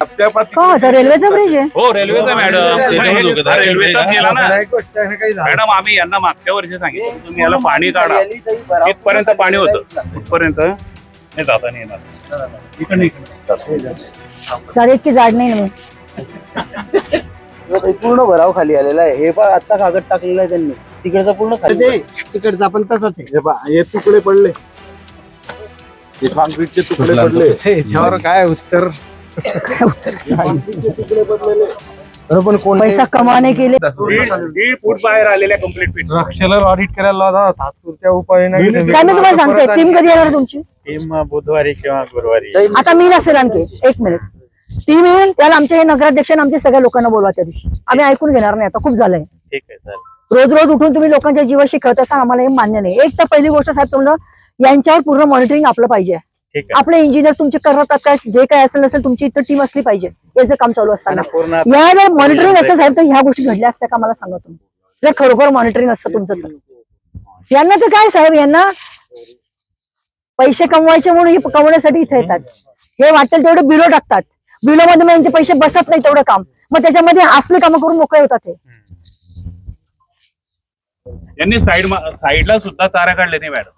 रेल्वेचा ब्रिज आहे. हो रेल्वेचा मॅडम, रेल्वेचा गेला ना मॅडम. आम्ही यांना मागच्या वर्षी सांगितलं तुम्ही याला पाणी काढा, इथपर्यंत पाणी होतं, कुठपर्यंत नाही जाता नाही येणार. गाडी इतकी जाड नाही ना. पूर्ण भराव खाली आलेला आहे. हे पण आता कागद टाकलेला आहे त्यांनी, तिकडचा पूर्ण खाली, तिकडचा पण तसाच आहे. हे तुकडे पडले, कॉन्क्रीटचे तुकडे पडले, याच्यावर काय उत्तर? पण कोण पैसा कमाने केले. 1.5 फूट बाहेर आलेल्या कम्प्लीट पीठ. द्राक्षाला ऑडिट करायला लावला तात्पुरत्या उपाययोजना. मी तुम्हाला सांगते, टीम कधी येणार तुमची? टीम बुधवारी किंवा गुरुवारी. आता मी नसेल आणखी 1 मिनिट. टीम येईल त्याला आमच्या हे नगराध्यक्ष आणि आमच्या सगळ्या लोकांना बोलवा त्या दिवशी. आम्ही ऐकून घेणार नाही, आता खूप झालंय. ठीक आहे, चालेल. रोज रोज उठून तुम्ही लोकांच्या जीवाशी खेळत असता, आम्हाला हे मान्य नाही. एक तर पहिली गोष्ट साहेब, समजा यांच्यावर पूर्ण मॉनिटरिंग आपलं पाहिजे. आपले इंजिनियर तुमचे करतात काय, जे काय असेल नसेल तुमची इतर टीम असली पाहिजे याचं काम चालू असताना. या जर मॉनिटरिंग असं साहेब तर ह्या गोष्टी घडल्या असत्या का मला सांगा तुम्ही, जर खरोखर मॉनिटरिंग असतं तुमचं तर. यांना तर काय साहेब, यांना पैसे कमवायचे म्हणून हे कमवण्यासाठी इथे येतात. हे वाटेल तेवढे बिलो टाकतात, बिलो मध्ये मग यांचे पैसे बसत नाही तेवढं काम, मग त्याच्यामध्ये असले कामं करून मोकळे होतात. हे यांनी साईडला सुद्धा चारा काढले नाही मॅडम,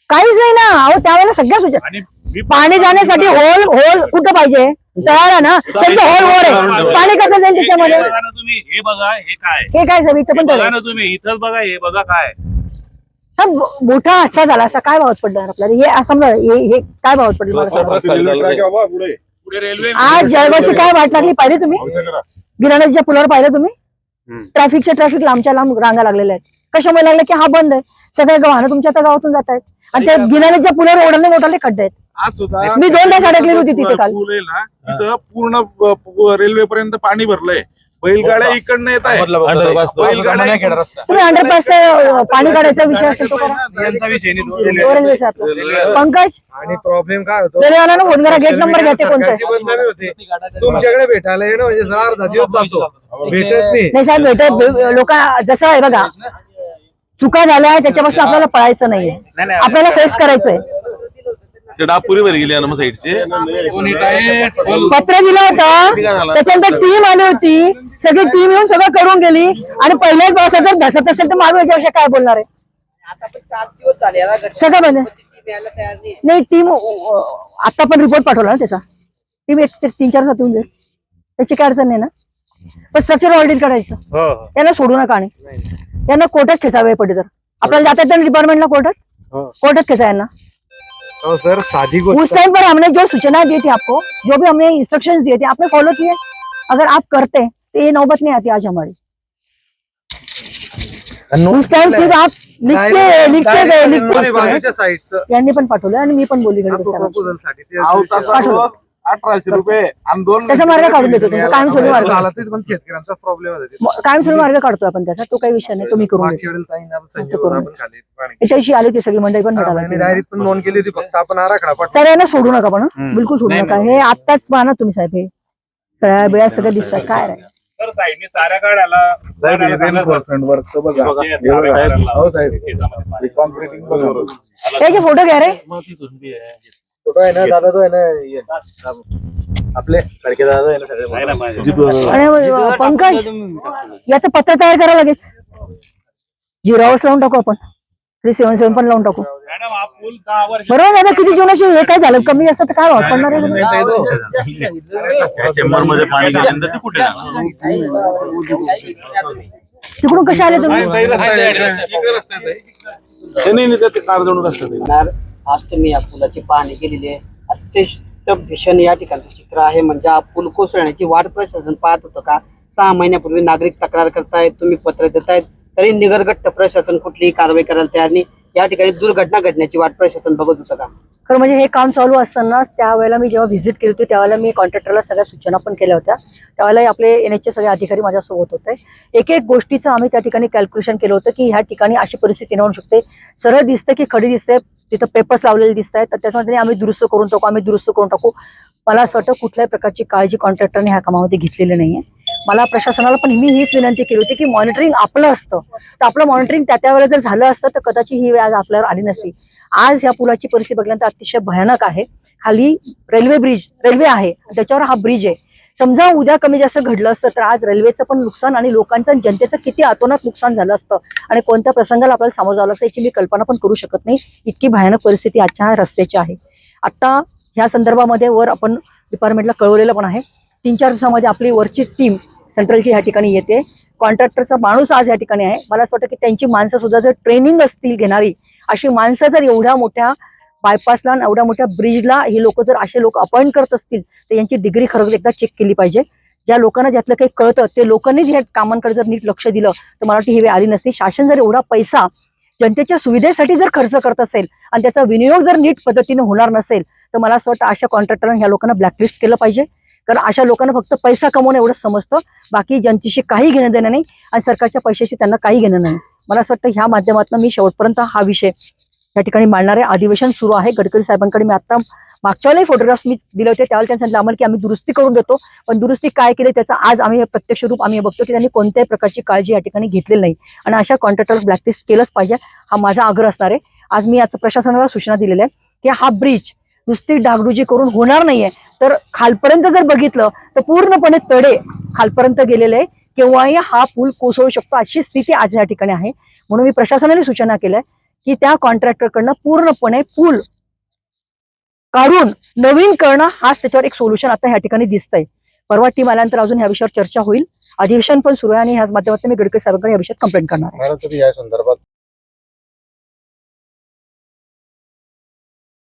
काहीच नाही ना. अहो त्यावेळेला सगळ्या सूचना, पाणी जाण्यासाठी होल कुठं पाहिजे, तयार आहे ना, त्यांचं होल आहे. पाणी कसं जाईल त्याच्यामध्ये? तुम्ही हे बघा, हे काय साहेब इथं पण तुम्ही इथंच बघा, हे बघा काय मोठा हादसा झाला. असा काय भावात पडणार आपल्याला? हे समजा हे काय भावात पडलं? पुढे रेल्वे आज जळगावची काय वाट लागली पाहिजे तुम्ही? गिराण्याच्या पुलावर पाहिलं तुम्ही? ट्रॅफिक लांबच्या लांब रांगा लागलेल्या आहेत. कशामुळे लागले की हा बंद आहे, सगळे वाहनं तुमच्या आता गावातून जात आहेत आणि त्या गिराण्याच्या पुलावर मोठाले खड्डे आहेत. मी 2 तास अडकली होती तिथे काल. तिथं पूर्ण रेल्वे पर्यंत पाणी भरलंय, बैलगाड्या इकडनं येत आहे. तुम्ही अंडरपास पाणी काढायचा विषय असेल तो रेल्वेचा. पंकज आणि प्रॉब्लेम काय होतो, रेल्वेवाला फोन करा, गेट नंबर घ्यायचे कोणतं? तुमच्याकडे भेटायला येणं म्हणजे अर्धा दिवस जातो, भेटत नाही साहेब. भेटत लोक जसं आहे बघा, चुका झाल्या त्याच्यापासून आपल्याला पळायचं नाहीये, आपल्याला फेस करायचंय. डापुरीवर गेली ना साईडचे पत्र दिलं होतं, त्याच्यानंतर टीम आली होती, सगळी टीम येऊन सगळं करून गेली आणि पहिल्याच पावसात जर धसत असेल तर माझं याच्यापेक्षा काय बोलणार आहे? सगळं म्हणजे नाही. टीम आता पण रिपोर्ट पाठवला ना त्याचा, टीम 3-4 दिवसात येऊन जाईल, त्याची काय अडचण नाही ना. पण स्ट्रक्चर ऑडिट करायचं, त्यांना सोडू नका. आणि यांना कोर्टात खेचावे पडे, तर आपल्याला जाता येतं डिपार्टमेंटला कोर्टात खेचा यांना. सर साधी उस टाइम पर हमने जो सूचना दी थी आपको, जो भी हमने इंस्ट्रक्शंस दिए थे आपने फॉलो किए. अगर आप करते तो ये नौबत नहीं आती आज हमारी. उस टाइम सिर्फ आप लिखते गए. यांनी पण पाठवलं आणि मी पण बोलली पाठवलं. 1800 रुपये आणि 2 त्याचा मार्ग काढून देतो, कायम सोडून मार्ग, शेतकऱ्यांचा प्रॉब्लेम कायम सोडून मार्ग काढतोय आपण त्याचा. तो काही विषय नाही, तुम्ही करून याच्याविषयी आली ती सगळी मंडळी पण भेटायला. डायरीत पण नोंद केली होती, फक्त आपण आराखडा सगळ्यांना सोडू नका पण, बिलकुल सोडू नका. हे आत्ताच पाहा ना तुम्ही साहेब, हे सगळ्या बिळ्या सगळं दिसतात काय रे. तर साईडने चारा काढायला त्याचे फोटो घ्या रे. फोटो आहे ना दादा, तो आहे ना आपले लडके दादा आहे ना. पंकज याचं पत्र तयार करा लगेच. 0 लावून टाकू आपण, 377 पण लावून टाकू. मॅडम हा पूल 10 वर्ष बरोबर आता किती जीवनाशी हे काय झालं, कमी असं तर काय भाव पडणार आहे? चेंबर मध्ये पाणी गेल्यानंतर ते कुठे तिकडून कसे आले तुम्ही? आज तुम्ही या पुलाची पाहणी केलेली आहे. अत्यंत भीषण या ठिकाणचं चित्र आहे. म्हणजे हा पूल कोसळण्याची वाट प्रशासन पाहत होतं का? 6 महिन्यापूर्वी नागरिक तक्रार करतायत, तुम्ही पत्र देतायत, तरी निगरगट्ट प्रशासन कुठलीही कारवाई करायला तयार नाही. या ठिकाणी दुर्घटना घडण्याची वाट प्रशासन बघत होतं का? खरं म्हणजे हे काम चालू असताना त्यावेळेला मी जेव्हा व्हिजिट केली होती त्यावेळेला मी कॉन्ट्रॅक्टरला सगळ्या सूचना पण केल्या होत्या. त्यावेळेला आपले NH चे सगळे अधिकारी माझ्यासोबत होते. एक एक गोष्टीचं आम्ही त्या ठिकाणी कॅल्क्युलेशन केलं होतं की ह्या ठिकाणी अशी परिस्थिती होऊ शकते. सरळ दिसतं की खडी दिसते, तिथं पेपर्स लावलेले दिसत आहेत, तर त्याच्यामध्ये आम्ही दुरुस्त करून टाकू. मला असं वाटतं कुठल्याही प्रकारची काळजी कॉन्ट्रॅक्टरने ह्या कामामध्ये घेतलेली नाहीये. मला प्रशासनाला पण मी हीच विनंती केली होती की मॉनिटरिंग आपलं असतं, तर आपलं मॉनिटरिंग त्या वेळेला जर झालं असतं तर कदाचित ही वेळ आज आपल्यावर आली नसती. आज या पुलाची परिस्थिती बघल्यानंतर अतिशय भयानक आहे. खाली रेल्वे आहे, त्याच्यावर हा ब्रिज आहे. समजा उद्या कमी जास्त घडलं असतं तर आज रेल्वेचं पण नुकसान आणि लोकांचं आणि जनतेचं किती अतोनात नुकसान झालं असतं आणि कोणत्या प्रसंगाला आपल्याला सामोरं जावं लागतं याची मी कल्पना पण करू शकत नाही. इतकी भयानक परिस्थिती आजच्या ह्या रस्त्याची आहे. आता ह्या संदर्भामध्ये वर आपण डिपार्टमेंटला कळवलेलं पण आहे. 3-4 दिवसामध्ये आपली वरची टीम सेंट्रलची ह्या ठिकाणी येते. कॉन्ट्रॅक्टरचा माणूस आज या ठिकाणी आहे. मला असं वाटतं की त्यांची माणसं सुद्धा जर ट्रेनिंग असतील घेणारी अशी माणसं जर एवढ्या मोठ्या बायपासला एवढ्या मोठ्या ब्रिजला हे लोक जर असे लोक अपॉइंट करत असतील तर यांची डिग्री खरंच एकदा चेक केली पाहिजे. ज्या लोकांना ज्यातलं काही कळतं ते लोकांनीच ह्या कामांकडे जर नीट लक्ष दिलं तर मला वाटतं ही वेळ आली नसती. शासन जर एवढा पैसा जनतेच्या सुविधेसाठी जर खर्च करत असेल आणि त्याचा विनियोग जर नीट पद्धतीने होणार नसेल तर मला असं वाटतं अशा कॉन्ट्रॅक्टरांना ह्या लोकांना ब्लॅकलिस्ट केलं पाहिजे. कारण अशा लोकांना फक्त पैसा कमवणं एवढंच समजतं, बाकी जनतेशी काही घेणं देणं नाही आणि सरकारच्या पैशाशी त्यांना काही घेणं नाही. मला असं वाटतं ह्या माध्यमातून मी शेवटपर्यंत हा विषय या ठिकाणी मांडणारे. अधिवेशन सुरू आहे. गडकरी साहेबांकडे मी आता मागच्या वेळेला फोटोग्राफ्स मी दिले होते त्यावेळेला त्यांनी सांगितलं आम्हाला की आम्ही दुरुस्ती करून देतो, पण दुरुस्ती काय केली त्याचा आज आम्ही प्रत्यक्ष रूप आम्ही बघतो की त्यांनी कोणत्याही प्रकारची काळजी या ठिकाणी घेतलेली नाही आणि अशा कॉन्ट्रॅक्टर ब्लॅकलिस्ट केलंच पाहिजे. हा माझा आग्रह असणार आहे. आज मी याचं प्रशासनाला सूचना दिलेल्या आहे की हा ब्रिज नुसती डागडुजी करून होणार नाहीये, तर खालपर्यंत जर बघितलं तर पूर्णपणे तडे खालपर्यंत गेलेले आहे. केव्हाही हा पूल कोसळू शकतो अशी स्थिती आज या ठिकाणी आहे. म्हणून मी प्रशासनाने सूचना केल्या की त्या कॉन्ट्रॅक्टरकडनं पूर्णपणे पूल काढून नवीन करणं हाच त्याच्यावर एक सोल्युशन आता ह्या ठिकाणी दिसतंय. परवा टीम आल्यानंतर अजून ह्या विषयावर चर्चा होईल. अधिवेशन पण सुरू आहे आणि ह्याच माध्यमातून मी गडकरी साहेबांकडे या विषयात कंप्लेंट करणार आहे. मला तरी या संदर्भात